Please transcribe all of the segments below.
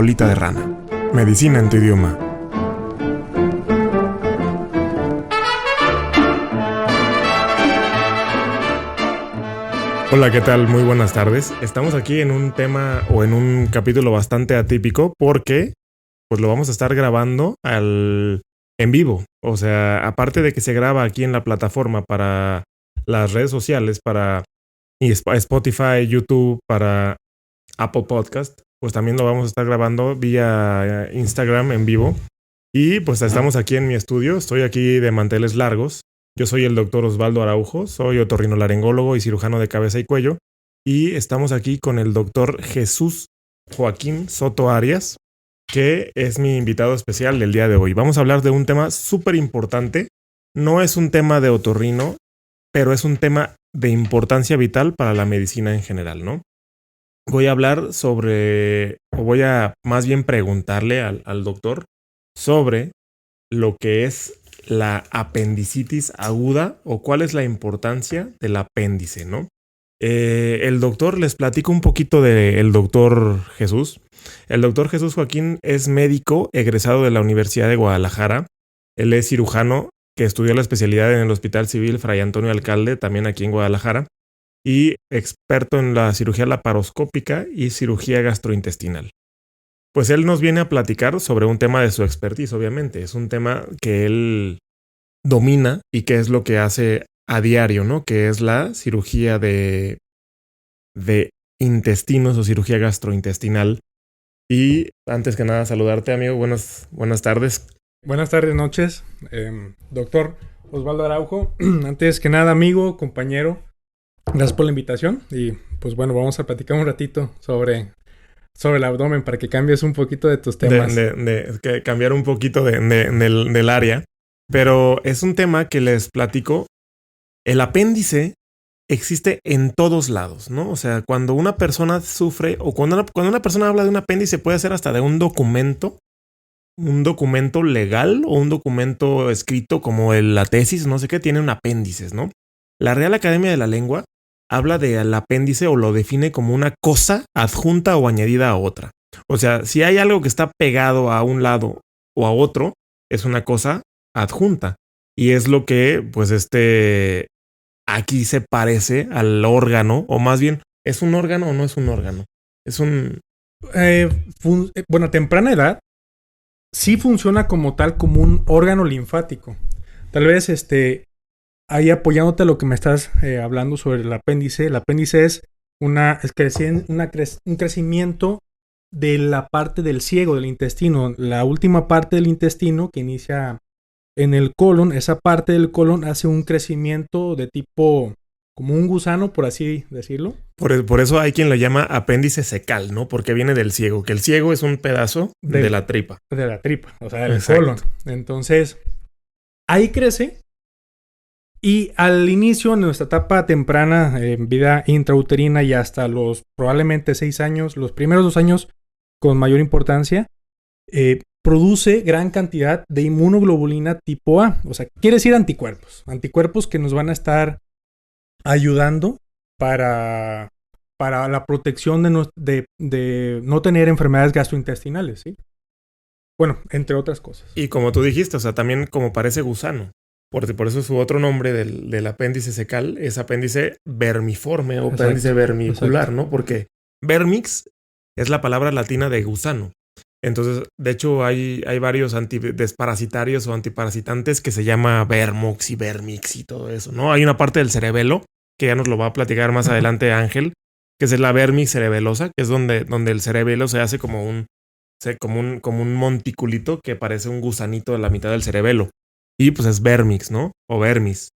Colita de Rana. Medicina en tu idioma. Hola, ¿qué tal? Muy buenas tardes. Estamos aquí en un tema o en un capítulo bastante atípico porque pues lo vamos a estar grabando en vivo. O sea, aparte de que se graba aquí en la plataforma para las redes sociales, para Spotify, YouTube, para Apple Podcast, pues también lo vamos a estar grabando vía Instagram en vivo. Y pues estamos aquí en mi estudio, estoy aquí de manteles largos. Yo soy el doctor Osvaldo Araujo, soy otorrinolaringólogo y cirujano de cabeza y cuello. Y estamos aquí con el doctor Jesús Joaquín Soto Arias, que es mi invitado especial del día de hoy. Vamos a hablar de un tema súper importante. No es un tema de otorrino, pero es un tema de importancia vital para la medicina en general, ¿no? Voy a hablar sobre, o voy a más bien preguntarle al doctor sobre lo que es la apendicitis aguda o cuál es la importancia del apéndice, ¿no? El doctor, les platico un poquito del doctor Jesús. El doctor Jesús Joaquín es médico egresado de la Universidad de Guadalajara. Él es cirujano que estudió la especialidad en el Hospital Civil Fray Antonio Alcalde, también aquí en Guadalajara, y experto en la cirugía laparoscópica y cirugía gastrointestinal. Pues él nos viene a platicar sobre un tema de su expertise, obviamente. Es un tema que él domina y que es lo que hace a diario, ¿no? Que es la cirugía de intestinos o cirugía gastrointestinal. Y antes que nada, saludarte, amigo. Buenas tardes. Buenas tardes, noches. Doctor Osvaldo Araujo. Antes que nada, amigo, compañero, gracias por la invitación. Y pues bueno, vamos a platicar un ratito sobre el abdomen para que cambies un poquito de tus temas. Que cambiar un poquito del área. Pero es un tema que les platico. El apéndice existe en todos lados, ¿no? O sea, cuando una persona sufre o cuando una persona habla de un apéndice puede ser hasta de un documento legal o un documento escrito como la tesis, no sé qué, tiene un apéndice, ¿no? La Real Academia de la Lengua habla del apéndice o lo define como una cosa adjunta o añadida a otra. O sea, si hay algo que está pegado a un lado o a otro, es una cosa adjunta. Y es lo que, pues, aquí se parece al órgano, o más bien, ¿es un órgano o no es un órgano? Es un... Bueno, a temprana edad sí funciona como tal, como un órgano linfático. Tal vez, ahí apoyándote a lo que me estás hablando sobre el apéndice. El apéndice es un crecimiento de la parte del ciego del intestino. La última parte del intestino que inicia en el colon, esa parte del colon hace un crecimiento de tipo como un gusano, por así decirlo. Por eso hay quien lo llama apéndice cecal, ¿no? Porque viene del ciego, que el ciego es un pedazo de la tripa. De la tripa, o sea, del colon. Entonces, ahí crece. Y al inicio, en nuestra etapa temprana, en vida intrauterina y hasta los probablemente 6 años, los primeros 2 años con mayor importancia, produce gran cantidad de inmunoglobulina tipo A. O sea, quiere decir anticuerpos. Anticuerpos que nos van a estar ayudando para la protección de no tener enfermedades gastrointestinales, ¿sí? Bueno, entre otras cosas. Y como tú dijiste, o sea, también como parece gusano. Por eso su otro nombre del apéndice cecal es apéndice vermiforme o apéndice vermicular, ¿no? Porque vermix es la palabra latina de gusano. Entonces, de hecho, hay varios antidesparasitarios o antiparasitantes que se llama vermox y vermix y todo eso, ¿no? Hay una parte del cerebelo, que ya nos lo va a platicar más adelante Ángel, que es la vermix cerebelosa, que es donde el cerebelo se hace como un monticulito que parece un gusanito de la mitad del cerebelo. Y pues es vermix, ¿no? O vermis.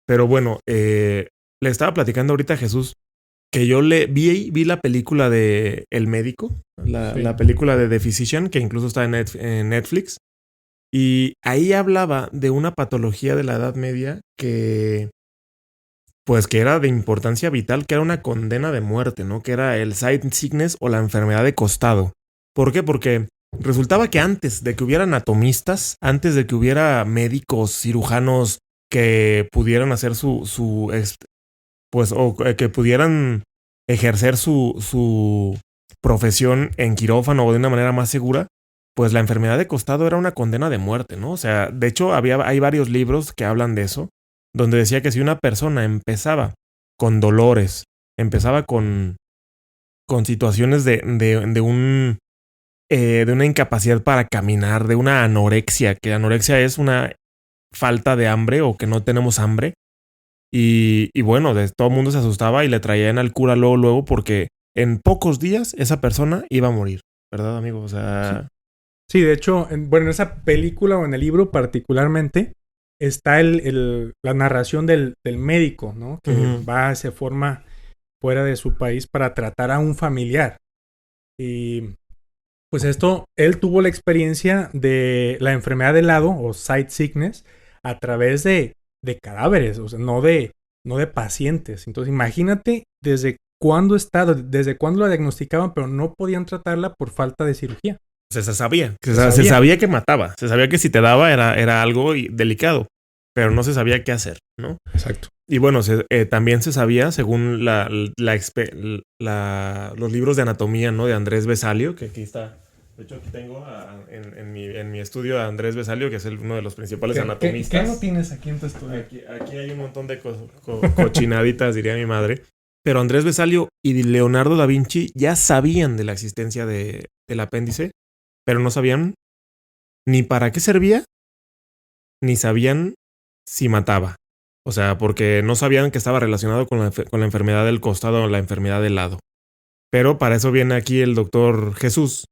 Pero bueno, le estaba platicando ahorita a Jesús que yo vi la película de El Médico, la película de The Physician, que incluso está en Netflix. Y ahí hablaba de una patología de la Edad Media que era de importancia vital, que era una condena de muerte, ¿no? Que era el side sickness o la enfermedad de costado. ¿Por qué? Porque resultaba que antes de que hubiera anatomistas, antes de que hubiera médicos, cirujanos que pudieran hacer o que pudieran ejercer su profesión en quirófano o de una manera más segura, pues la enfermedad de costado era una condena de muerte, ¿no? O sea, de hecho hay varios libros que hablan de eso, donde decía que si una persona empezaba con dolores, empezaba con situaciones de una incapacidad para caminar, de una anorexia, que anorexia es una falta de hambre o que no tenemos hambre. Y bueno, todo el mundo se asustaba y le traían al cura luego porque en pocos días esa persona iba a morir, ¿verdad, amigo? O sea... Sí, de hecho, en esa película o en el libro particularmente está la narración del médico, ¿no? Que se forma fuera de su país para tratar a un familiar. Y pues él tuvo la experiencia de la enfermedad de Lado o sight sickness a través de cadáveres, o sea, no de pacientes. Entonces, imagínate desde cuándo la diagnosticaban, pero no podían tratarla por falta de cirugía. Se sabía que mataba, se sabía que si te daba era algo delicado, pero no se sabía qué hacer, ¿no? Exacto. Y bueno, también se sabía, según los libros de anatomía, ¿no? De Andrés Vesalio, que aquí está. De hecho, aquí tengo en mi estudio a Andrés Vesalio, que es uno de los principales anatomistas. ¿Qué no tienes aquí en tu estudio? Aquí hay un montón de cochinaditas, diría mi madre. Pero Andrés Vesalio y Leonardo da Vinci ya sabían de la existencia del apéndice, pero no sabían ni para qué servía, ni sabían si mataba. O sea, porque no sabían que estaba relacionado con la enfermedad del costado o la enfermedad del lado. Pero para eso viene aquí el doctor Jesús,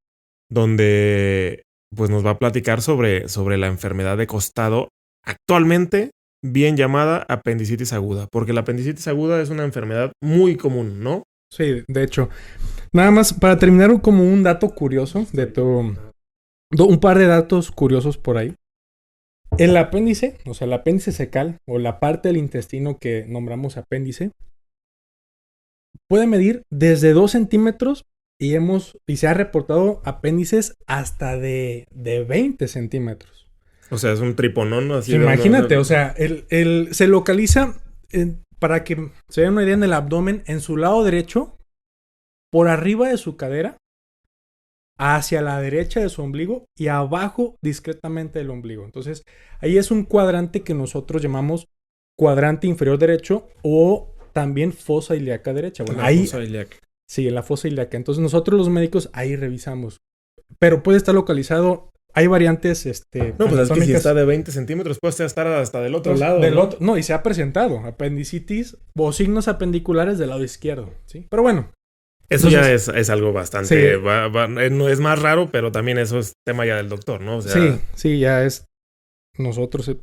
donde pues nos va a platicar sobre la enfermedad de costado, actualmente bien llamada apendicitis aguda, porque la apendicitis aguda es una enfermedad muy común, ¿no? Sí, de hecho. Nada más para terminar como un dato curioso un par de datos curiosos por ahí. El apéndice, o sea, el apéndice secal o la parte del intestino que nombramos apéndice, puede medir desde 2 centímetros y se ha reportado apéndices hasta de 20 centímetros. O sea, es un triponón así. Imagínate, o sea, se localiza, para que se den una idea, en el abdomen, en su lado derecho, por arriba de su cadera, hacia la derecha de su ombligo y abajo discretamente del ombligo. Entonces, ahí es un cuadrante que nosotros llamamos cuadrante inferior derecho o también fosa ilíaca derecha. Bueno, fosa ilíaca. Sí, en la fosa ilíaca. Entonces, nosotros los médicos ahí revisamos. Pero puede estar localizado. Hay variantes, No, pues es que si está de 20 centímetros, puede estar hasta del otro lado. No, y se ha presentado apendicitis o signos apendiculares del lado izquierdo, ¿sí? Pero bueno. Eso entonces, ya es algo bastante... Sí. No es más raro, pero también eso es tema ya del doctor, ¿no? O sea, sí, ya es... Nosotros,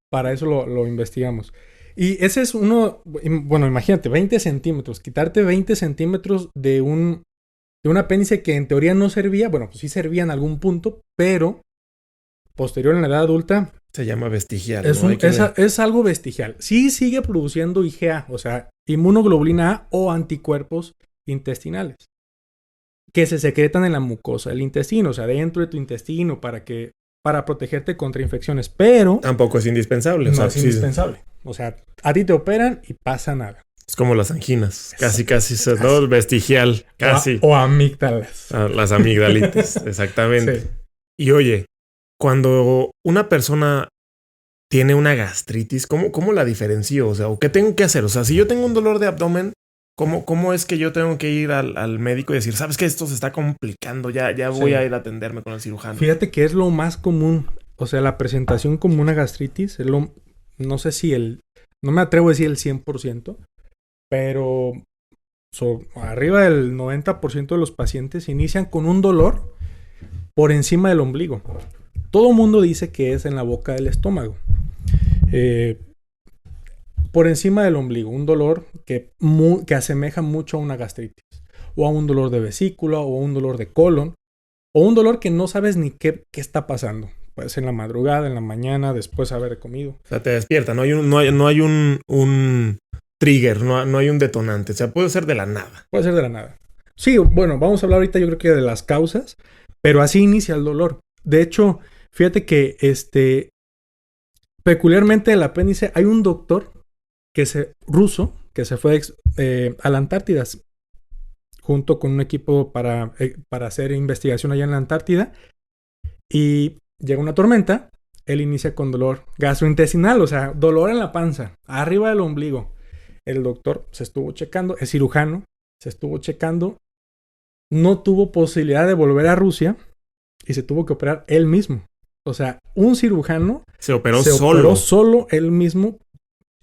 para eso lo investigamos. Y ese es uno... Bueno, imagínate, 20 centímetros. Quitarte 20 centímetros de un apéndice que en teoría no servía. Bueno, pues sí servía en algún punto, pero posterior en la edad adulta... Se llama vestigial. Es algo vestigial. Sí sigue produciendo IgA, o sea, inmunoglobulina A o anticuerpos intestinales que se secretan en la mucosa del intestino, o sea, dentro de tu intestino para protegerte contra infecciones, pero tampoco es indispensable. No es indispensable. O sea, a ti te operan y pasa nada. Es como las anginas, casi, ¿no? Vestigial, casi. O amígdalas. Las amigdalitis, exactamente. Sí. Y oye, cuando una persona tiene una gastritis, ¿cómo la diferencio? O sea, ¿o qué tengo que hacer? O sea, si yo tengo un dolor de abdomen, ¿Cómo es que yo tengo que ir al médico y decir, sabes que esto se está complicando, ya voy a ir a atenderme con el cirujano? Fíjate que es lo más común, o sea, la presentación como una gastritis, no sé si no me atrevo a decir el 100%, pero arriba del 90% de los pacientes inician con un dolor por encima del ombligo. Todo mundo dice que es en la boca del estómago. Por encima del ombligo, un dolor que asemeja mucho a una gastritis, o a un dolor de vesícula, o a un dolor de colon, o un dolor que no sabes ni qué está pasando. Puede ser en la madrugada, en la mañana, después de haber comido. O sea, te despierta, no hay un trigger, no hay un detonante, o sea, puede ser de la nada. Puede ser de la nada. Sí, bueno, vamos a hablar ahorita yo creo que de las causas, pero así inicia el dolor. De hecho, fíjate que peculiarmente el apéndice, hay un doctor ruso que se fue a la Antártida junto con un equipo para hacer investigación allá en la Antártida. Y llega una tormenta. Él inicia con dolor gastrointestinal, o sea, dolor en la panza, arriba del ombligo. El doctor se estuvo checando, es cirujano, se estuvo checando. No tuvo posibilidad de volver a Rusia y se tuvo que operar él mismo. O sea, un cirujano se operó solo él mismo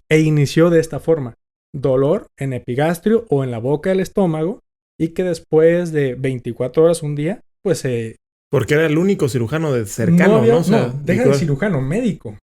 e inició de esta forma. Dolor en epigastrio o en la boca del estómago y que después de 24 horas, un día, pues se... Porque era el único cirujano cercano, ¿no? O sea, no, deja de cirujano, médico.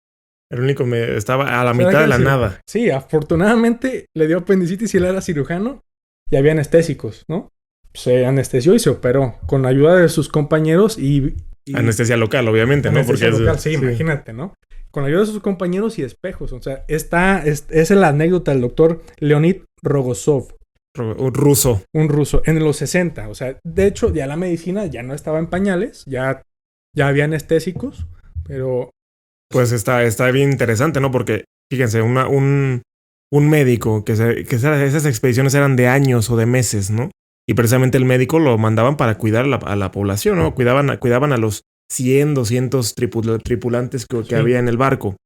El único estaba a la mitad de la nada. Sí, afortunadamente le dio apendicitis y él era cirujano y había anestésicos, ¿no? Se anestesió y se operó con ayuda de sus compañeros y anestesia local, obviamente, ¿no? Anestesia local, sí, imagínate, ¿no? Con ayuda de sus compañeros y espejos. O sea, esa es la anécdota del doctor Leonid Rogozov. Un ruso. Un ruso, en los 60. O sea, de hecho, ya la medicina ya no estaba en pañales, ya había anestésicos, pero... Pues está bien interesante, ¿no? Porque, fíjense, un médico, que esas expediciones eran de años o de meses, ¿no? Y precisamente el médico lo mandaban para cuidar a la población, ¿no? Cuidaban a los 100, 200 tripulantes que había en el barco.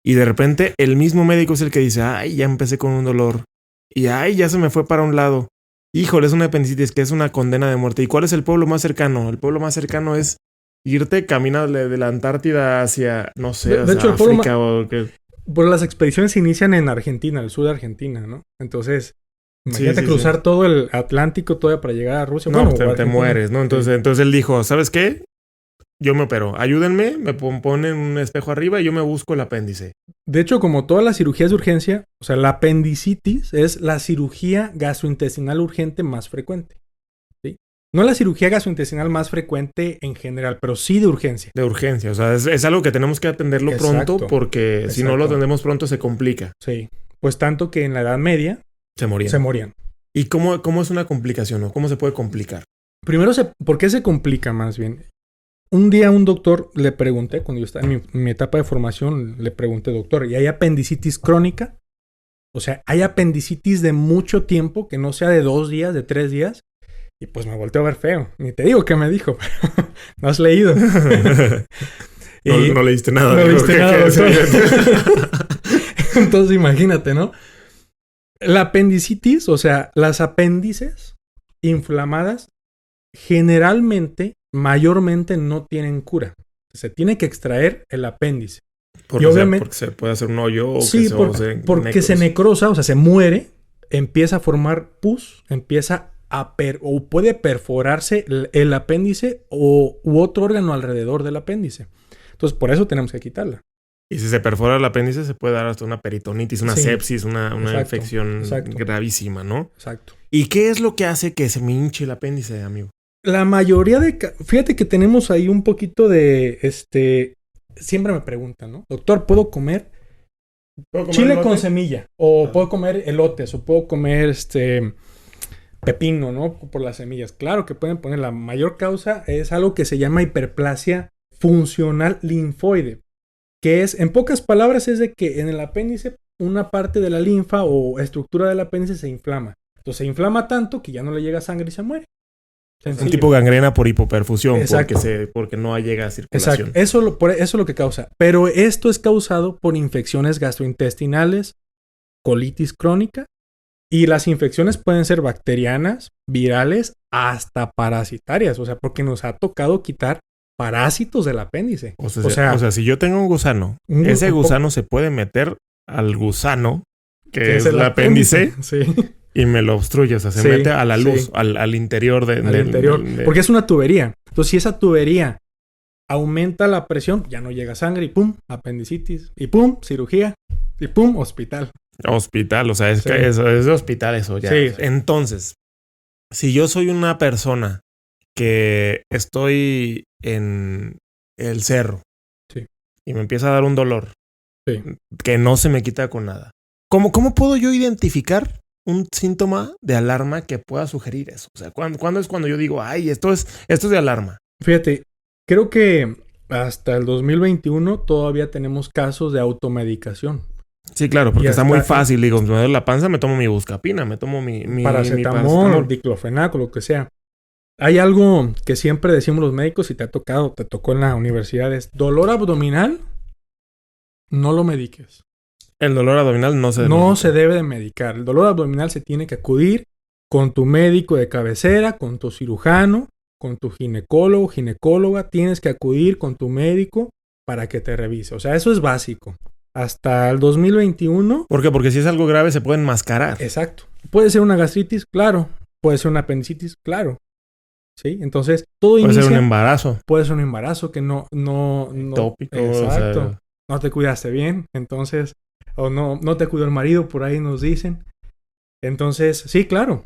Y de repente el mismo médico es el que dice, ay, ya empecé con un dolor. Y ay, ya se me fue para un lado. Híjole, es una apendicitis, que es una condena de muerte. ¿Y cuál es el pueblo más cercano? El pueblo más cercano es irte caminando de la Antártida hacia, no sé, de hecho, África o qué. Pues las expediciones se inician en Argentina, el sur de Argentina, ¿no? Entonces... Imagínate cruzar todo el Atlántico todavía para llegar a Rusia. No, bueno, te mueres, ¿no? Entonces él dijo, ¿sabes qué? Yo me opero. Ayúdenme, me ponen un espejo arriba y yo me busco el apéndice. De hecho, como todas las cirugías de urgencia, o sea, la apendicitis es la cirugía gastrointestinal urgente más frecuente. ¿Sí? No la cirugía gastrointestinal más frecuente en general, pero sí de urgencia. De urgencia, o sea, es algo que tenemos que atenderlo pronto porque si no lo atendemos pronto se complica. Sí, pues tanto que en la Edad Media... Se morían. ¿Y cómo es una complicación o cómo se puede complicar? Primero, ¿por qué se complica más bien? Un día a un doctor le pregunté, cuando yo estaba en mi etapa de formación, le pregunté, doctor, ¿y hay apendicitis crónica? O sea, ¿hay apendicitis de mucho tiempo, que no sea de 2 días, de 3 días? Y pues me volteó a ver feo. Ni te digo qué me dijo, pero no has leído. No leíste nada. No leíste nada, doctor. Entonces imagínate, ¿no? La apendicitis, o sea, las apéndices inflamadas, generalmente, mayormente no tienen cura. Se tiene que extraer el apéndice. Porque, obviamente, porque se puede hacer un hoyo o sí, porque se necrosa, o sea, se muere, empieza a formar pus, empieza a o puede perforarse el apéndice u otro órgano alrededor del apéndice. Entonces, por eso tenemos que quitarla. Y si se perfora el apéndice, se puede dar hasta una peritonitis, una sepsis, una infección gravísima, ¿no? Exacto. ¿Y qué es lo que hace que se me hinche el apéndice, amigo? La mayoría fíjate que tenemos ahí un poquito de, siempre me preguntan, ¿no? Doctor, ¿puedo comer chile elote con semilla? O puedo comer elotes, o puedo comer pepino, ¿no? Por las semillas. Claro que pueden poner. La mayor causa es algo que se llama hiperplasia funcional linfoide. Que es, en pocas palabras, es de que en el apéndice una parte de la linfa o estructura del apéndice se inflama. Entonces se inflama tanto que ya no le llega sangre y se muere. Sencillo. Un tipo gangrena por hipoperfusión, porque no llega a circulación. Exacto. Eso es lo que causa. Pero esto es causado por infecciones gastrointestinales, colitis crónica, y las infecciones pueden ser bacterianas, virales, hasta parasitarias. O sea, porque nos ha tocado quitar parásitos del apéndice. O sea, si yo tengo un gusano, ese gusano se puede meter al gusano, que es el apéndice, sí, y me lo obstruye. O sea, se mete a la luz, al interior porque es una tubería. Entonces, si esa tubería aumenta la presión, ya no llega sangre y pum, apendicitis. Y pum, cirugía. Y pum, hospital. Hospital, o sea, es que eso es de hospital eso ya. Sí. Entonces, si yo soy una persona que estoy en el cerro y me empieza a dar un dolor que no se me quita con nada, ¿cómo puedo yo identificar un síntoma de alarma que pueda sugerir eso? O sea, ¿cuándo es cuando yo digo, ay, esto es de alarma? Fíjate, creo que hasta el 2021 todavía tenemos casos de automedicación. Sí, claro, porque Y está hasta muy fácil. Digo, me duele la panza, me tomo mi Buscapina, me tomo mi paracetamol, diclofenaco, lo que sea. Hay algo que siempre decimos los médicos y te tocó en la universidad, es dolor abdominal, no lo mediques. El dolor abdominal no se debe No medicar. se debe de medicar. El dolor abdominal se tiene que acudir con tu médico de cabecera, con tu cirujano, con tu ginecólogo, ginecóloga. Tienes que acudir con tu médico para que te revise. O sea, eso es básico. Hasta el 2021. ¿Por qué? Porque si es algo grave se puede enmascarar. Exacto. Puede ser una gastritis, claro. Puede ser una apendicitis, claro. ¿Sí? Entonces, todo puede inicia... ser un embarazo. Puede ser un embarazo que no tópico. Exacto. O sea, no te cuidaste bien. Entonces, o no te cuidó el marido, por ahí nos dicen. Entonces, sí, claro.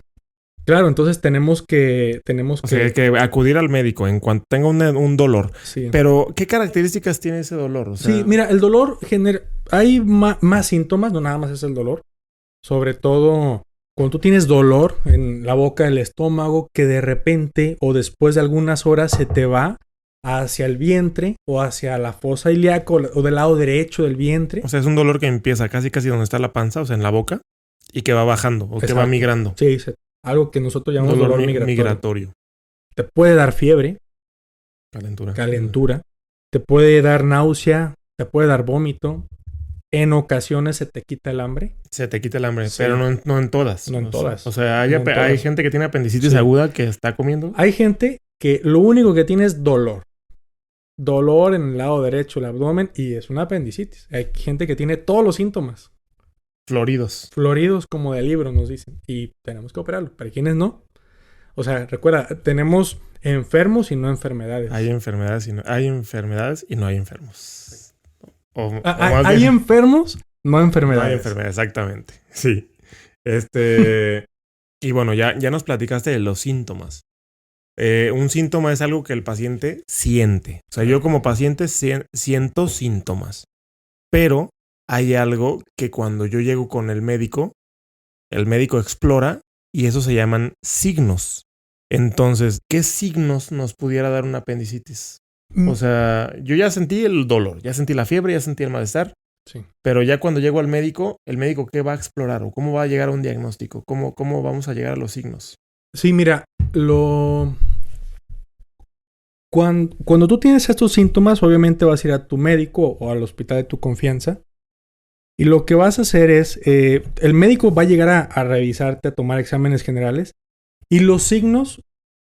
Claro, entonces tenemos que... O sea, hay que acudir al médico en cuanto tenga un dolor. Sí. Pero, ¿qué características tiene ese dolor? O sea, Sí, mira, el dolor genera... Hay más síntomas, no nada más es el dolor. Sobre todo cuando tú tienes dolor en la boca, el estómago, que de repente o después de algunas horas se te va hacia el vientre o hacia la fosa ilíaca o del lado derecho del vientre. O sea, es un dolor que empieza casi donde está la panza, o sea, en la boca, y que va bajando o que va migrando. Sí, algo que nosotros llamamos dolor migratorio. Te puede dar fiebre. Calentura. Te puede dar náusea, te puede dar vómito. En ocasiones se te quita el hambre. Se te quita el hambre, sí. Pero no en todas. No en todas. O sea, hay gente que tiene apendicitis aguda que está comiendo. Hay gente que lo único que tiene es dolor. Dolor en el lado derecho del abdomen y es una apendicitis. Hay gente que tiene todos los síntomas. Floridos. Floridos como de libro nos dicen. Y tenemos que operarlo. Para quienes no. O sea, recuerda, tenemos enfermos y no enfermedades. Hay enfermedades y no hay enfermos. Hay enfermos, no enfermedades. No hay enfermedades, exactamente. Sí. Y bueno, ya nos platicaste de los síntomas. Un síntoma es algo que el paciente siente. O sea, yo como paciente siento síntomas. Pero hay algo que cuando yo llego con el médico explora y eso se llaman signos. Entonces, ¿qué signos nos pudiera dar una apendicitis? O sea, yo ya sentí el dolor, ya sentí la fiebre, ya sentí el malestar. Sí. Pero ya cuando llego al médico, ¿el médico qué va a explorar? ¿O cómo va a llegar a un diagnóstico? ¿Cómo vamos a llegar a los signos? Sí, mira, cuando tú tienes estos síntomas, obviamente vas a ir a tu médico o al hospital de tu confianza. Y lo que vas a hacer es, el médico va a llegar a revisarte, a tomar exámenes generales. Y los signos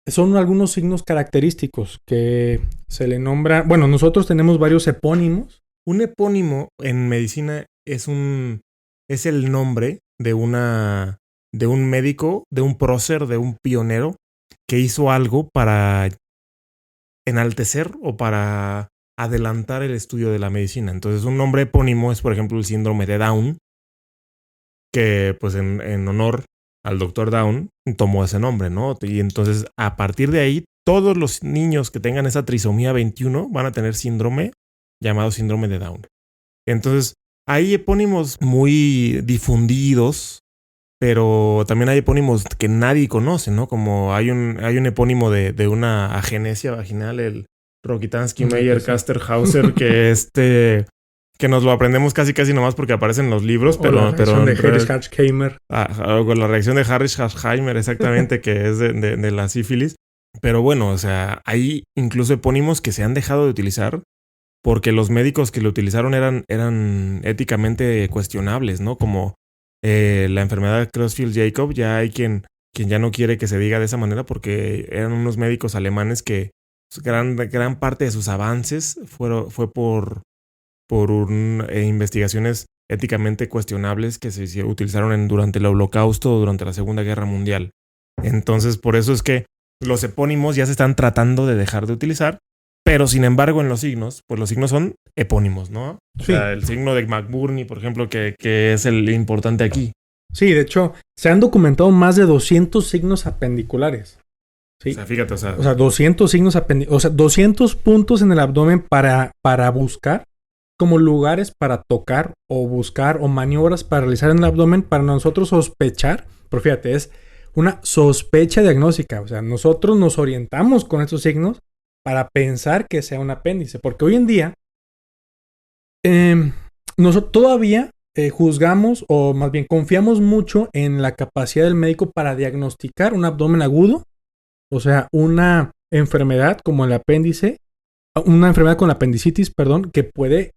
son algunos signos característicos que se le nombra. Bueno, nosotros tenemos varios epónimos. Un epónimo en medicina es el nombre de un médico, de un prócer, de un pionero que hizo algo para enaltecer o para adelantar el estudio de la medicina. Entonces, un nombre epónimo es, por ejemplo, el síndrome de Down, que pues en honor al doctor Down tomó ese nombre, ¿no? Y entonces, a partir de ahí, todos los niños que tengan esa trisomía 21 van a tener síndrome llamado síndrome de Down. Entonces, hay epónimos muy difundidos, pero también hay epónimos que nadie conoce, ¿no? Como hay un epónimo de una agenesia vaginal, el Rokitansky Meyer Casterhauser, que nos lo aprendemos casi nomás porque aparece en los libros, pero la reacción de Harris-Herxheimer. Con la reacción de Harris-Herxheimer, exactamente, que es de la sífilis. Pero bueno, o sea, hay incluso epónimos que se han dejado de utilizar porque los médicos que lo utilizaron eran éticamente cuestionables, ¿no? Como la enfermedad de Creutzfeldt-Jakob, ya hay quien ya no quiere que se diga de esa manera porque eran unos médicos alemanes que gran parte de sus avances fue por investigaciones éticamente cuestionables que se utilizaron durante el Holocausto o durante la Segunda Guerra Mundial. Entonces, por eso es que los epónimos ya se están tratando de dejar de utilizar, pero sin embargo en los signos, pues los signos son epónimos, ¿no? O sea, el signo de McBurney, por ejemplo, que es el importante aquí. Sí, de hecho, se han documentado más de 200 signos apendiculares. ¿Sí? O sea, fíjate, o sea 200 signos apendiculares, o sea, 200 puntos en el abdomen para buscar como lugares para tocar o buscar o maniobras para realizar en el abdomen para nosotros sospechar. Pero fíjate, es una sospecha diagnóstica. O sea, nosotros nos orientamos con estos signos para pensar que sea un apéndice. Porque hoy en día, todavía juzgamos o más bien confiamos mucho en la capacidad del médico para diagnosticar un abdomen agudo, o sea, una enfermedad como el apéndice, una enfermedad con apendicitis, perdón, que puede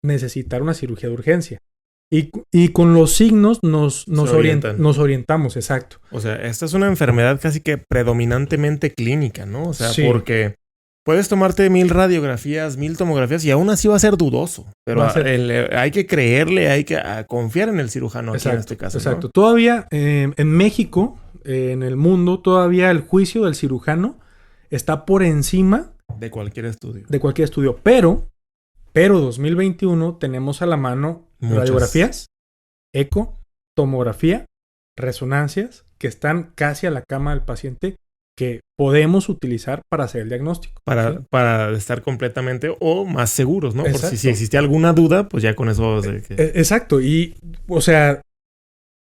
necesitar una cirugía de urgencia. Y con los signos nos orientamos, exacto. O sea, esta es una enfermedad casi que predominantemente clínica, ¿no? O sea, sí. Porque puedes tomarte 1000 radiografías, 1000 tomografías y aún así va a ser dudoso. Pero hay que creerle, hay que confiar en el cirujano aquí en este caso. Exacto. ¿No? Todavía en México, en el mundo, todavía el juicio del cirujano está por encima de cualquier estudio. Pero 2021 tenemos a la mano radiografías, eco, tomografía, resonancias que están casi a la cama del paciente que podemos utilizar para hacer el diagnóstico. Para estar completamente o más seguros, ¿no? Por si existe alguna duda, pues ya con eso... Exacto. Y, o sea,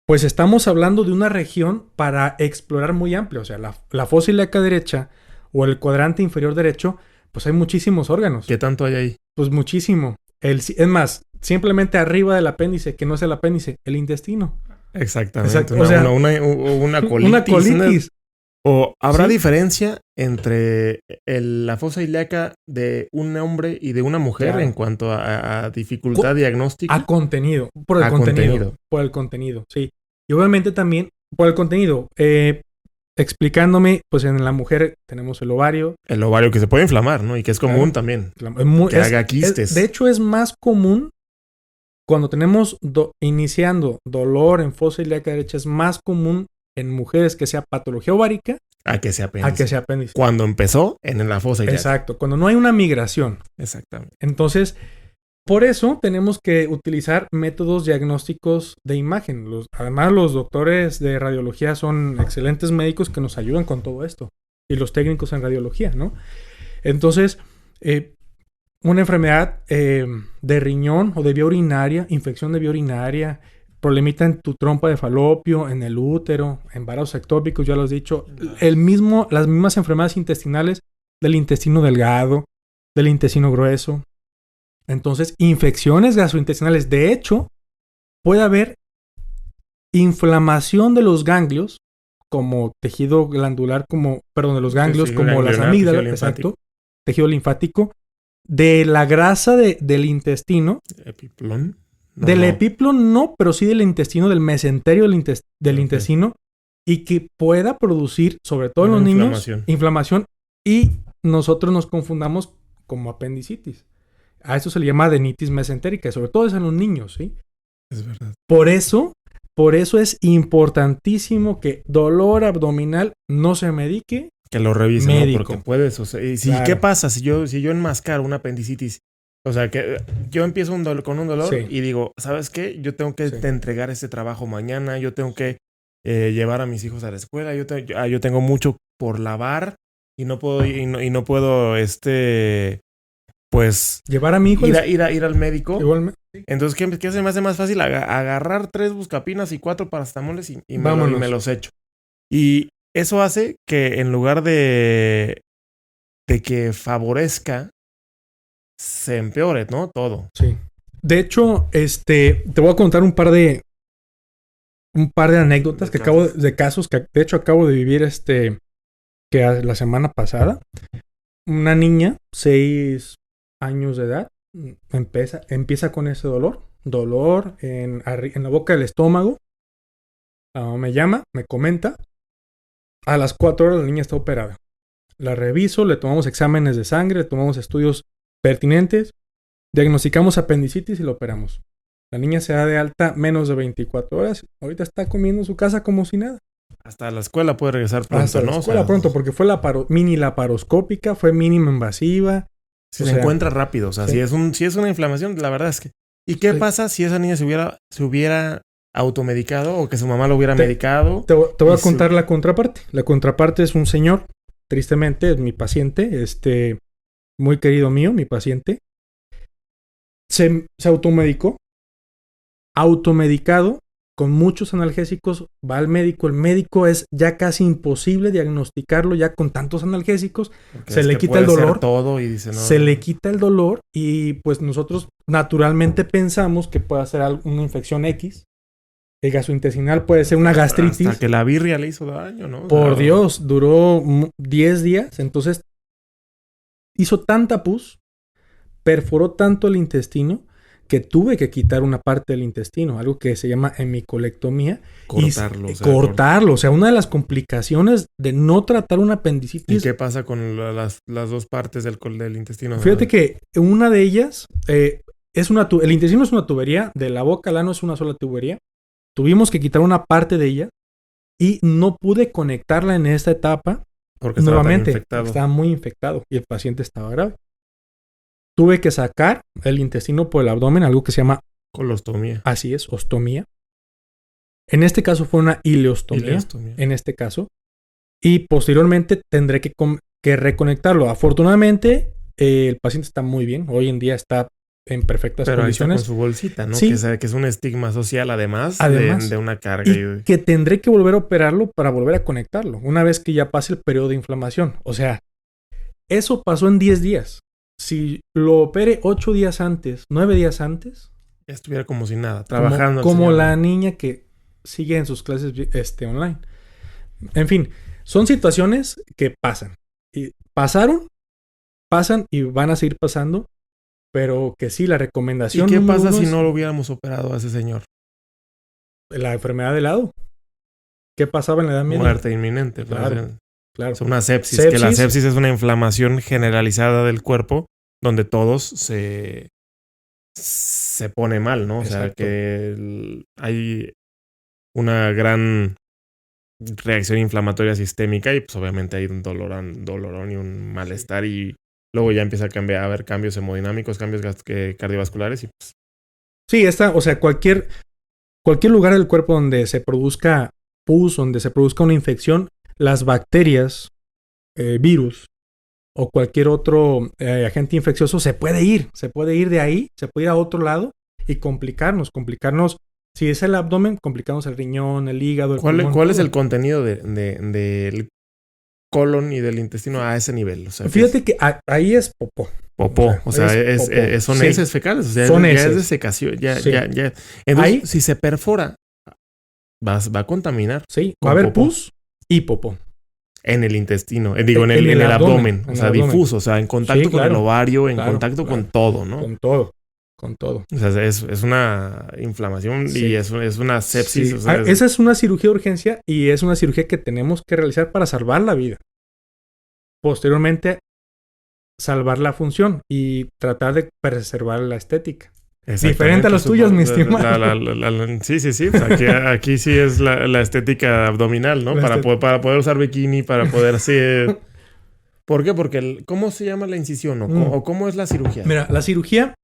pues estamos hablando de una región para explorar muy amplia. O sea, la fosa ilíaca derecha o el cuadrante inferior derecho, pues hay muchísimos órganos. ¿Qué tanto hay ahí? Pues muchísimo. Es más, simplemente arriba del apéndice, que no es el apéndice, el intestino. Exactamente. Exacto. Una colitis. Una colitis. ¿O habrá diferencia entre la fosa ilíaca de un hombre y de una mujer en cuanto a dificultad diagnóstica? A contenido. Por el contenido, sí. Y obviamente también por el contenido. Explicándome, pues en la mujer tenemos el ovario. El ovario que se puede inflamar, ¿no? Y que es común también. Que haga quistes. De hecho, es más común cuando tenemos iniciando dolor en fosa ilíaca derecha, es más común en mujeres que sea patología ovárica a que sea apéndice. Cuando empezó en la fosa ilíaca. Exacto, cuando no hay una migración. Exactamente. Entonces, por eso tenemos que utilizar métodos diagnósticos de imagen. Además, los doctores de radiología son excelentes médicos que nos ayudan con todo esto. Y los técnicos en radiología, ¿no? Entonces, una enfermedad de riñón o de vía urinaria, infección de vía urinaria, problemita en tu trompa de falopio, en el útero, embarazos ectópicos, ya lo has dicho. Las mismas enfermedades intestinales del intestino delgado, del intestino grueso. Entonces, infecciones gastrointestinales. De hecho, puede haber inflamación de los ganglios, como tejido glandular, de los ganglios, como las amígdalas, exacto, tejido linfático, de la grasa del intestino. ¿Epiplón? Del epiplón no, pero sí del intestino, del mesenterio del intestino, y que pueda producir, sobre todo en los niños, inflamación, y nosotros nos confundamos como apendicitis. A eso se le llama adenitis mesentérica, sobre todo es en los niños, ¿sí? Es verdad. Por eso es importantísimo que dolor abdominal no se medique. Que lo revise, ¿no? Porque puedes, o sea, claro. ¿Qué pasa si yo enmascaro una apendicitis? O sea, que yo empiezo con un dolor y digo, ¿sabes qué? Yo tengo que entregar este trabajo mañana, yo tengo que llevar a mis hijos a la escuela, yo tengo mucho por lavar y no puedo, pues llevar a mi hijo ir al médico. Igualmente. Entonces, ¿qué se me hace más fácil? Agarrar 3 buscapinas y 4 paracetamol y me los echo. Y eso hace que en lugar de que favorezca, se empeore, ¿no? Todo. Sí. De hecho, te voy a contar un par de anécdotas de casos que de hecho acabo de vivir que la semana pasada. Una niña, 6 años de edad, empieza con ese dolor en la boca del estómago. Me llama, me comenta. A las 4 horas la niña está operada. La reviso, le tomamos exámenes de sangre, le tomamos estudios pertinentes, diagnosticamos apendicitis y la operamos. La niña se da de alta menos de 24 horas. Ahorita está comiendo en su casa como si nada. Hasta la escuela puede regresar pronto, Hasta la escuela pronto, porque fue mini laparoscópica, fue mínima invasiva. Se encuentra rápido. O sea, si es una inflamación, la verdad es que... ¿Y qué pasa si esa niña se hubiera automedicado o que su mamá lo hubiera medicado? Te voy a contar la contraparte. La contraparte es un señor, tristemente, es mi paciente, muy querido mío, mi paciente. Se automedicó. Automedicado, con muchos analgésicos, va al médico, el médico es ya casi imposible diagnosticarlo ya con tantos analgésicos, se le quita el dolor, todo y dice, no, se le quita el dolor y pues nosotros naturalmente pensamos que puede ser una infección X, el gastrointestinal puede ser una gastritis. Hasta que la birria le hizo daño, ¿no? Por Dios, duró 10 días, entonces hizo tanta pus, perforó tanto el intestino que tuve que quitar una parte del intestino, algo que se llama hemicolectomía. Cortarlo. O sea, una de las complicaciones de no tratar una apendicitis. ¿Y qué pasa con las dos partes del intestino? Fíjate que una de ellas el intestino es una tubería, de la boca al ano es una sola tubería. Tuvimos que quitar una parte de ella y no pude conectarla en esta etapa. Porque estaba muy infectado y el paciente estaba grave. Tuve que sacar el intestino por el abdomen, algo que se llama colostomía. Así es, ostomía. En este caso fue una ileostomía. En este caso. Y posteriormente tendré que reconectarlo. Afortunadamente, el paciente está muy bien. Hoy en día está en perfectas condiciones. Ahí está con su bolsita, ¿no? Sí. Que es un estigma social, además de una carga. Y que tendré que volver a operarlo para volver a conectarlo. Una vez que ya pase el periodo de inflamación. O sea, eso pasó en 10 días. Si lo opere 8 días antes, 9 días antes. Ya estuviera como si nada, trabajando. Como la niña que sigue en sus clases online. En fin, son situaciones que pasan. Y pasan y van a seguir pasando. Pero que sí, la recomendación. ¿Y qué pasa si no lo hubiéramos operado a ese señor? La enfermedad de lado. ¿Qué pasaba en la Edad Media? Muerte inminente. Claro. Es una sepsis. Que la sepsis es una inflamación generalizada del cuerpo donde todos se pone mal, ¿no? Exacto. O sea, que hay una gran reacción inflamatoria sistémica y pues obviamente hay un dolorón y un malestar y luego ya empieza a haber cambios hemodinámicos, cambios cardiovasculares y pues... Sí, o sea, cualquier lugar del cuerpo donde se produzca pus, donde se produzca una infección, las bacterias, virus o cualquier otro agente infeccioso se puede ir de ahí, se puede ir a otro lado y complicarnos. Si es el abdomen, complicarnos el riñón, el hígado, el pulmón. ¿Cuál es el contenido del colon y del intestino a ese nivel? O sea, fíjate que ahí es popó. O sea, son heces fecales. O sea, son ya es desecación. Ya. Entonces, ahí, si se perfora, va a contaminar. Sí, va a haber pus y popó. En el intestino, en el abdomen. O sea, difuso. O sea, en contacto con el ovario, en contacto con todo, ¿no? Con todo. O sea, es una inflamación y es una sepsis. Sí. O sea, esa es una cirugía de urgencia y es una cirugía que tenemos que realizar para salvar la vida. Posteriormente, salvar la función y tratar de preservar la estética. Diferente a los tuyos, mi estimado. Sí. Pues aquí sí es la estética abdominal, ¿no? Para poder usar bikini, para poder así... ¿Por qué? Porque ¿cómo se llama la incisión? ¿O cómo es la cirugía? Mira, la cirugía...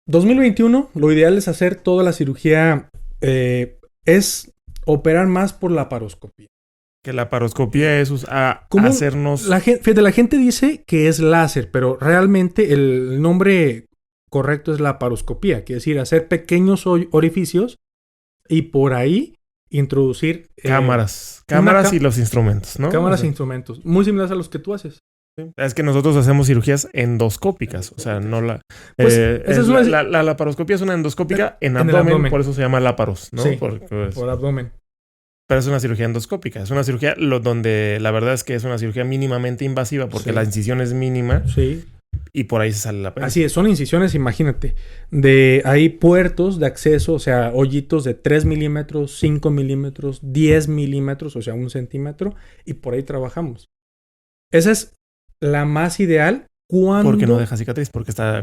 2021, lo ideal es hacer toda la cirugía... es operar más por laparoscopía. Que la laparoscopía es hacernos... La gente dice que es láser, pero realmente el nombre correcto es laparoscopía. Quiere decir, hacer pequeños orificios y por ahí introducir... cámaras y los instrumentos, ¿no? Cámaras e instrumentos. Muy similares a los que tú haces. Sí. Es que nosotros hacemos cirugías endoscópicas. O sea, no la... la laparoscopía es una endoscópica en abdomen, por eso se llama láparos, ¿no? Sí, por abdomen. Pero es una cirugía endoscópica. Es una cirugía donde la verdad es que es una cirugía mínimamente invasiva porque la incisión es mínima. Sí. Y por ahí se sale la apéndice. Así es, son incisiones, imagínate. Hay puertos de acceso, o sea, hoyitos de 3 milímetros, 5 milímetros, 10 milímetros, o sea, 1 centímetro. Y por ahí trabajamos. Esa es la más ideal cuando... Porque no deja cicatriz,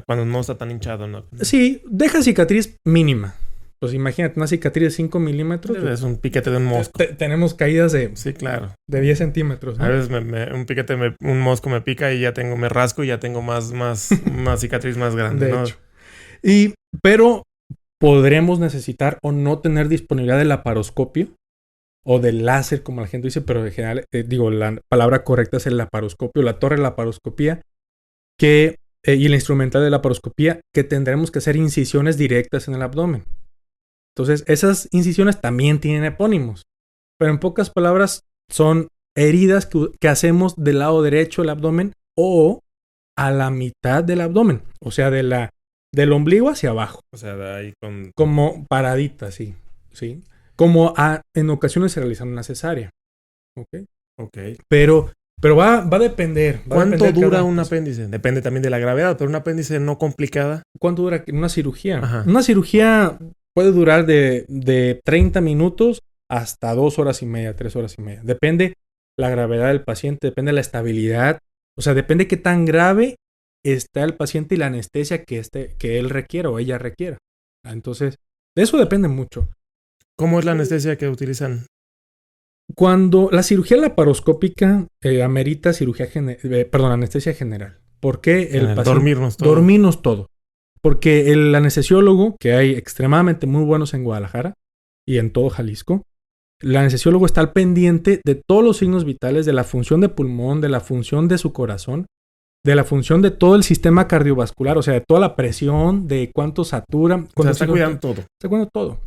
cuando no está tan hinchado, ¿no? Sí, deja cicatriz mínima. Pues imagínate, una cicatriz de 5 milímetros. Es un piquete de un mosco. Tenemos caídas de... Sí, claro. De 10 centímetros, ¿no? A veces un piquete, un mosco me pica y me rasco y ya tengo una cicatriz más grande, de ¿no? hecho. Pero podremos necesitar o no tener disponibilidad de laparoscopio o del láser, como la gente dice, pero en general, la palabra correcta es el laparoscopio, la torre de laparoscopía, y el instrumental de laparoscopía, que tendremos que hacer incisiones directas en el abdomen. Entonces, esas incisiones también tienen epónimos. Pero en pocas palabras, son heridas que hacemos del lado derecho del abdomen o a la mitad del abdomen. O sea, del ombligo hacia abajo. O sea, de ahí con... Como paradita, sí. ¿Sí? Como en ocasiones se realizan una cesárea. ¿Ok? Ok. Pero va a depender. ¿Cuánto dura un apéndice? Depende también de la gravedad, pero un apéndice no complicada. ¿Cuánto dura una cirugía? Ajá. Una cirugía puede durar de 30 minutos hasta 2 horas y media, 3 horas y media. Depende la gravedad del paciente, depende la estabilidad. O sea, depende qué tan grave está el paciente y la anestesia que él requiera o ella requiera. Entonces, de eso depende mucho. ¿Cómo es la anestesia que utilizan? Cuando la cirugía laparoscópica amerita anestesia general. ¿Por qué? El paciente, dormirnos todo. Porque el anestesiólogo, que hay extremadamente muy buenos en Guadalajara y en todo Jalisco, el anestesiólogo está al pendiente de todos los signos vitales, de la función de pulmón, de la función de su corazón, de la función de todo el sistema cardiovascular, o sea, de toda la presión, de cuánto satura. O sea, está cuidando todo. Está cuidando todo.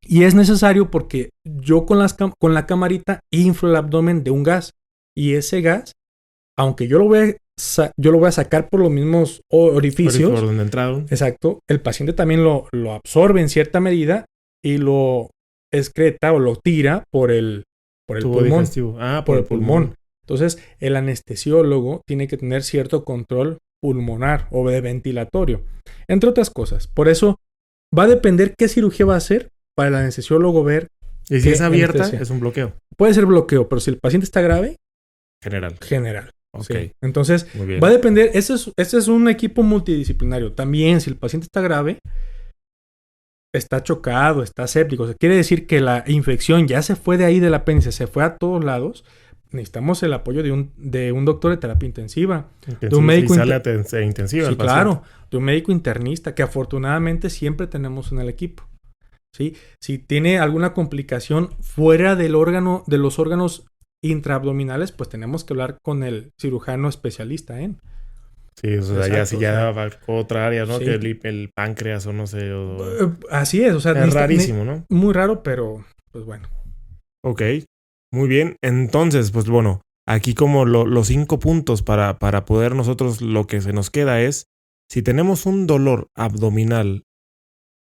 Y es necesario porque yo con la camarita inflo el abdomen de un gas. Y ese gas, aunque yo lo voy a sacar por los mismos orificios. Por donde entraron. Exacto. El paciente también lo absorbe en cierta medida y lo excreta o lo tira por el pulmón. Digestivo. Por el pulmón. Entonces, el anestesiólogo tiene que tener cierto control pulmonar o de ventilatorio, entre otras cosas. Por eso, va a depender qué cirugía va a hacer para el anestesiólogo ver. Y si es abierta, es un bloqueo. Puede ser bloqueo, pero si el paciente está grave, general. Ok. Sí. Entonces, va a depender. Este es un equipo multidisciplinario. También, si el paciente está grave, está chocado, está séptico, o sea, quiere decir que la infección ya se fue de ahí del apéndice, se fue a todos lados. Necesitamos el apoyo de un doctor de terapia intensiva. De un médico intensiva. Sí, claro. De un médico internista que afortunadamente siempre tenemos en el equipo. ¿Sí? Si tiene alguna complicación fuera de los órganos intraabdominales, pues tenemos que hablar con el cirujano especialista en. Sí, o sea, exacto, ya va otra área, ¿no? Sí. Que el páncreas o no sé. Así es, o sea. Es rarísimo, ¿no? Muy raro, pero pues bueno. Ok, muy bien. Entonces, pues bueno, aquí como los 5 puntos para poder nosotros, lo que se nos queda es, si tenemos un dolor abdominal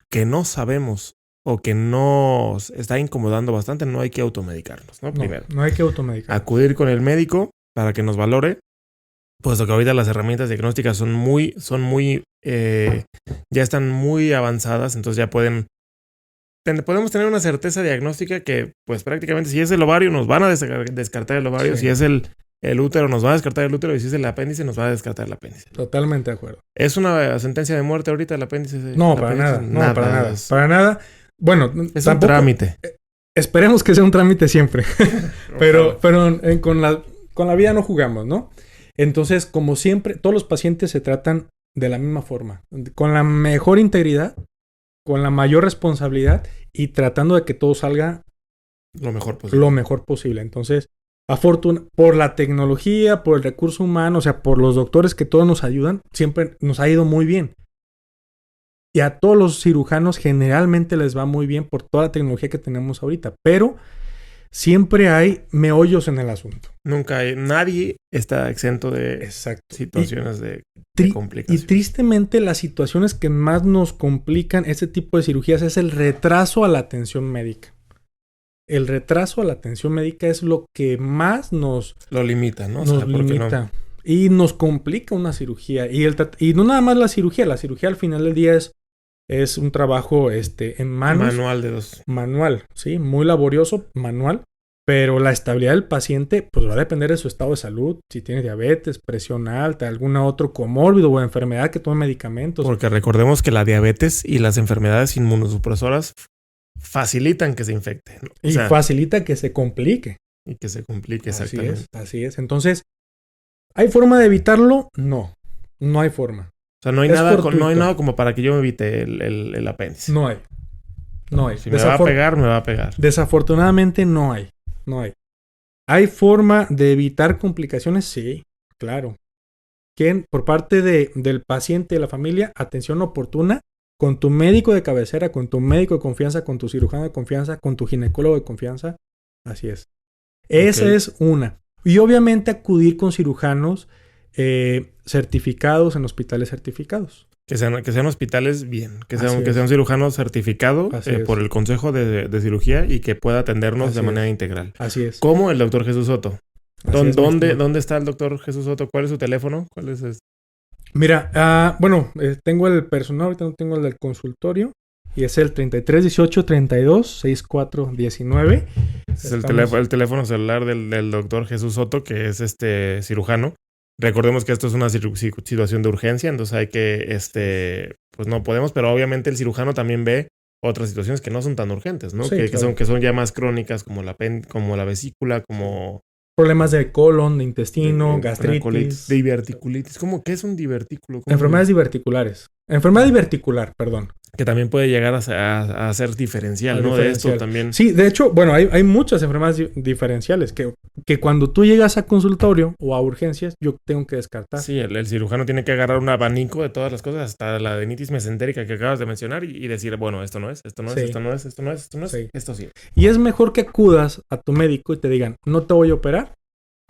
que no sabemos o que nos está incomodando bastante, no hay que automedicarnos, ¿no? Primero. No hay que automedicarnos. Acudir con el médico para que nos valore, puesto que ahorita las herramientas diagnósticas son muy, ya están muy avanzadas, entonces ya podemos tener una certeza diagnóstica que, pues prácticamente, si es el ovario, nos van a descartar el ovario, sí. Si es el útero, nos va a descartar el útero, y si es el apéndice, nos va a descartar el apéndice. Totalmente de acuerdo. ¿Es una sentencia de muerte ahorita el apéndice? No, para nada. No, para nada. Para nada. Bueno, es un trámite. Esperemos que sea un trámite siempre. pero con la vida no jugamos, ¿no? Entonces, como siempre, todos los pacientes se tratan de la misma forma, con la mejor integridad, con la mayor responsabilidad y tratando de que todo salga lo mejor posible. Entonces, por la tecnología, por el recurso humano, o sea, por los doctores que todos nos ayudan, siempre nos ha ido muy bien. Y a todos los cirujanos generalmente les va muy bien por toda la tecnología que tenemos ahorita. Pero siempre hay meollos en el asunto. Nadie está exento de situaciones de complicaciones. Y tristemente las situaciones que más nos complican este tipo de cirugías es el retraso a la atención médica. El retraso a la atención médica es lo que más nos limita, ¿no? Nos limita. Y nos complica una cirugía. Y no nada más la cirugía. La cirugía al final del día es un trabajo en manos. Manual, sí. Muy laborioso, manual. Pero la estabilidad del paciente pues va a depender de su estado de salud. Si tiene diabetes, presión alta, algún otro comórbido o enfermedad que tome medicamentos. Porque recordemos que la diabetes y las enfermedades inmunosupresoras facilitan que se infecte, ¿no? Y facilita que se complique. Y que se complique, exactamente. Así es. Entonces, ¿hay forma de evitarlo? No hay forma. O sea, no hay nada como para que yo me evite el apéndice. No hay. Si me va a pegar, me va a pegar. Desafortunadamente no hay. ¿Hay forma de evitar complicaciones? Sí, claro. Por parte del paciente y de la familia, atención oportuna con tu médico de cabecera, con tu médico de confianza, con tu cirujano de confianza, con tu ginecólogo de confianza. Así es. Esa es una. Y obviamente acudir con cirujanos certificados en hospitales certificados. Que sean hospitales bien, que sea un cirujano certificado por el Consejo de Cirugía y que pueda atendernos de manera integral. Así es. Como el doctor Jesús Soto. ¿Dónde está el doctor Jesús Soto? ¿Cuál es su teléfono? ¿Cuál es este? Mira, tengo el personal, ahorita no tengo el del consultorio. Y es el 3318 32 64 19. Es el teléfono celular del doctor Jesús Soto, que es cirujano. Recordemos que esto es una situación de urgencia, entonces hay que, pues no podemos, pero obviamente el cirujano también ve otras situaciones que no son tan urgentes, ¿no? Sí, que son ya más crónicas, como la vesícula, como problemas de colon, de intestino, gastritis, diverticulitis. ¿Qué es un divertículo? Enfermedades diverticulares. Enfermedad diverticular, perdón. Que también puede llegar a ser diferencial, ¿no? De esto también. Sí, de hecho, hay muchas enfermedades diferenciales que cuando tú llegas a consultorio o a urgencias, yo tengo que descartar. Sí, el cirujano tiene que agarrar un abanico de todas las cosas, hasta la adenitis mesentérica que acabas de mencionar y decir, bueno, esto no es, esto no es, esto no es, esto no es, esto no es, esto sí. Y es mejor que acudas a tu médico y te digan, no te voy a operar,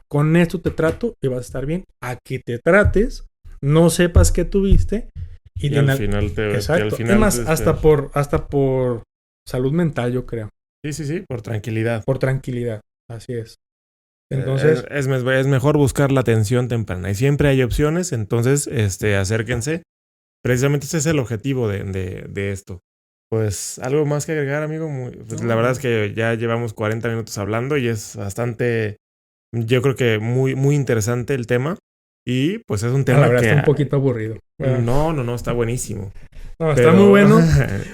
con esto te trato y vas a estar bien. A que te trates, no sepas qué tuviste. Y al final exacto. Es más, hasta por salud mental, yo creo. Sí, por tranquilidad. Por tranquilidad, así es. Entonces... Es mejor buscar la atención temprana. Y siempre hay opciones, entonces acérquense. Precisamente ese es el objetivo de esto. Pues, ¿algo más que agregar, amigo? La verdad es que ya llevamos 40 minutos hablando y es bastante, yo creo que muy, muy interesante el tema. Y pues es un tema la verdad está un poquito aburrido. No, está buenísimo. Está muy bueno.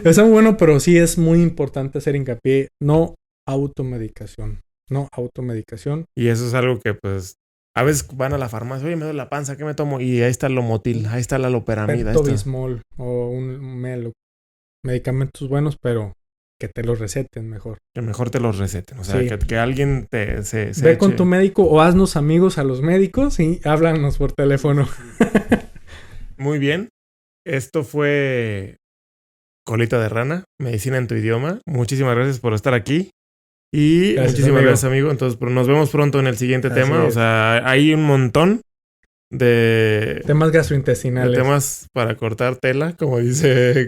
Está muy bueno, pero sí es muy importante hacer hincapié. No automedicación. Y eso es algo que pues a veces van a la farmacia, oye, me duele la panza, ¿qué me tomo? Y ahí está el Lomotil, ahí está la loperamida. Pepto-Bismol o un Melo. Medicamentos buenos, pero que te los receten mejor. Que mejor te los receten. O sea, que alguien se ve con tu médico o haznos amigos a los médicos y háblanos por teléfono. Muy bien. Esto fue Colita de Rana, Medicina en tu idioma. Muchísimas gracias por estar aquí. Y muchísimas gracias, amigo. Entonces, nos vemos pronto en el siguiente tema. O sea, hay un montón de temas gastrointestinales. De temas para cortar tela, como dice.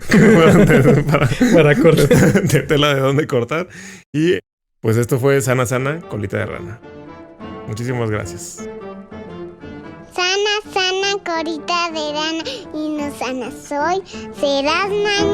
para cortar. De tela de dónde cortar. Y pues esto fue Sana Sana, Colita de Rana. Muchísimas gracias. Sana, colita de rana y no sana soy. Serás mañana.